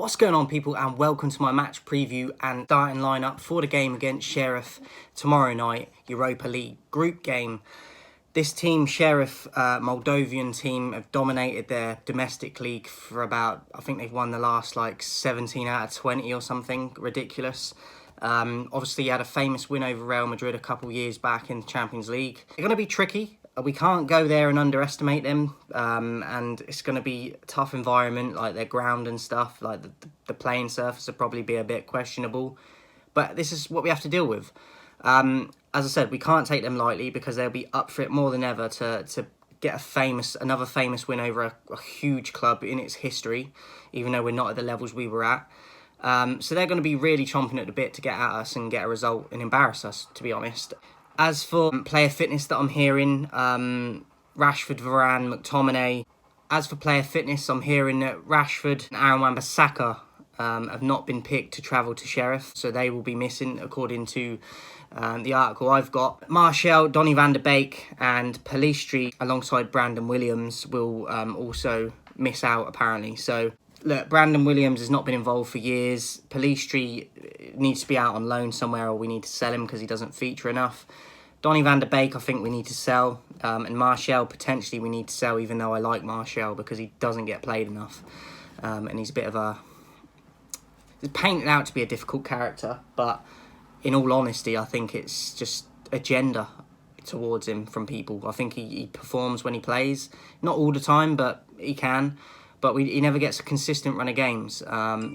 What's going on, people, and welcome to my match preview and starting lineup for the game against Sheriff tomorrow night, Europa League group game. This team, Sheriff, Moldovan team, have dominated their domestic league for about, I think they've won the last like 17 out of 20 or something ridiculous. Obviously, he had a famous win over Real Madrid a couple years back in the Champions League. They're going to be tricky. We can't go there and underestimate them, and it's going to be a tough environment, like their ground and stuff, like the playing surface will probably be a bit questionable, but this is what we have to deal with. As I said, we can't take them lightly because they'll be up for it more than ever to get another famous win over a huge club in its history, even though we're not at the levels we were at. So they're going to be really chomping at the bit to get at us and get a result and embarrass us, to be honest. As for player fitness that I'm hearing, Rashford, Varane, McTominay. As for player fitness, I'm hearing that Rashford and Aaron Wan-Bissaka have not been picked to travel to Sheriff, so they will be missing, according to the article I've got. Martial, Donny van der Beek and Pellistri, alongside Brandon Williams, will also miss out, apparently. So, look, Brandon Williams has not been involved for years. Pellistri needs to be out on loan somewhere, or we need to sell him because he doesn't feature enough. Donny van der Beek, I think we need to sell. And Martial, potentially we need to sell, even though I like Martial because he doesn't get played enough. And he's a bit of a... He's painted out to be a difficult character, but in all honesty, I think it's just agenda towards him from people. I think he performs when he plays. Not all the time, but he can. But he never gets a consistent run of games.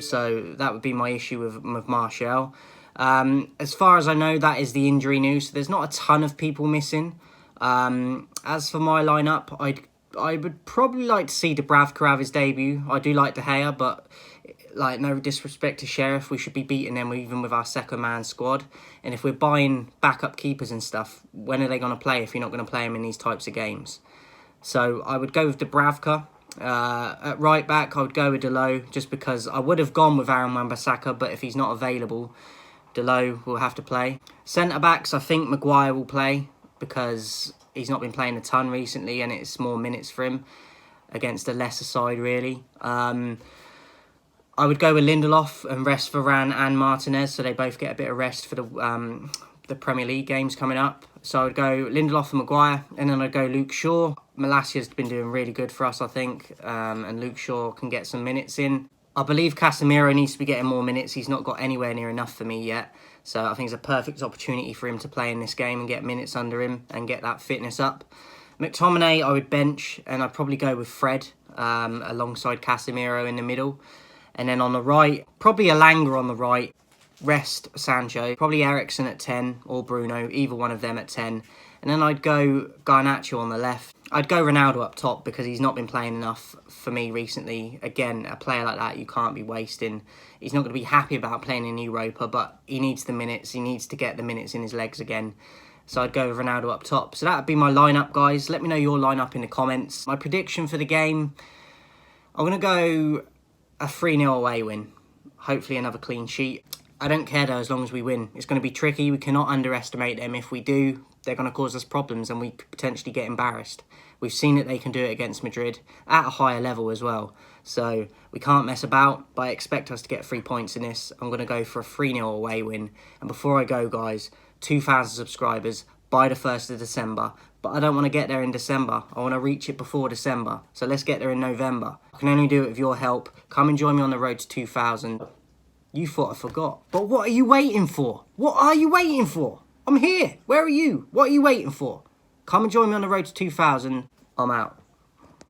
So that would be my issue with Martial. As far as I know, that is the injury news. So there's not a ton of people missing. As for my lineup, I would probably like to see Dubravka have his debut. I do like De Gea, but like, no disrespect to Sheriff, we should be beating them even with our second-man squad. And if we're buying backup keepers and stuff, when are they going to play if you're not going to play them in these types of games? So I would go with Dubravka. At right back, I would go with Delo, just because I would have gone with Aaron Wan-Bissaka, but if he's not available, Delo will have to play. Centre-backs, I think Maguire will play because he's not been playing a ton recently and it's more minutes for him against a lesser side, really. I would go with Lindelof and rest Varane and Martinez, so they both get a bit of rest for the Premier League games coming up. So I would go Lindelof and Maguire, and then I'd go Luke Shaw. Malasia's been doing really good for us, I think, and Luke Shaw can get some minutes in. I believe Casemiro needs to be getting more minutes. He's not got anywhere near enough for me yet. So I think it's a perfect opportunity for him to play in this game and get minutes under him and get that fitness up. McTominay, I would bench, and I'd probably go with Fred alongside Casemiro in the middle. And then on the right, probably Elanga on the right, rest Sancho, probably Eriksen at 10 or Bruno, either one of them at 10. And then I'd go Garnacho on the left. I'd go Ronaldo up top because he's not been playing enough for me recently. Again, a player like that you can't be wasting. He's not going to be happy about playing in Europa, but he needs the minutes. He needs to get the minutes in his legs again. So I'd go with Ronaldo up top. So that would be my lineup, guys. Let me know your lineup in the comments. My prediction for the game, I'm going to go a 3-0 away win. Hopefully another clean sheet. I don't care though, as long as we win. It's going to be tricky. We cannot underestimate them. If we do, they're going to cause us problems and we could potentially get embarrassed. We've seen that they can do it against Madrid at a higher level as well. So we can't mess about, but I expect us to get 3 points in this. I'm going to go for a 3-0 away win. And before I go, guys, 2,000 subscribers by the 1st of December. But I don't want to get there in December. I want to reach it before December. So let's get there in November. I can only do it with your help. Come and join me on the road to 2,000. You thought I forgot. But what are you waiting for? What are you waiting for? I'm here. Where are you? What are you waiting for? Come and join me on the road to 2,000. I'm out.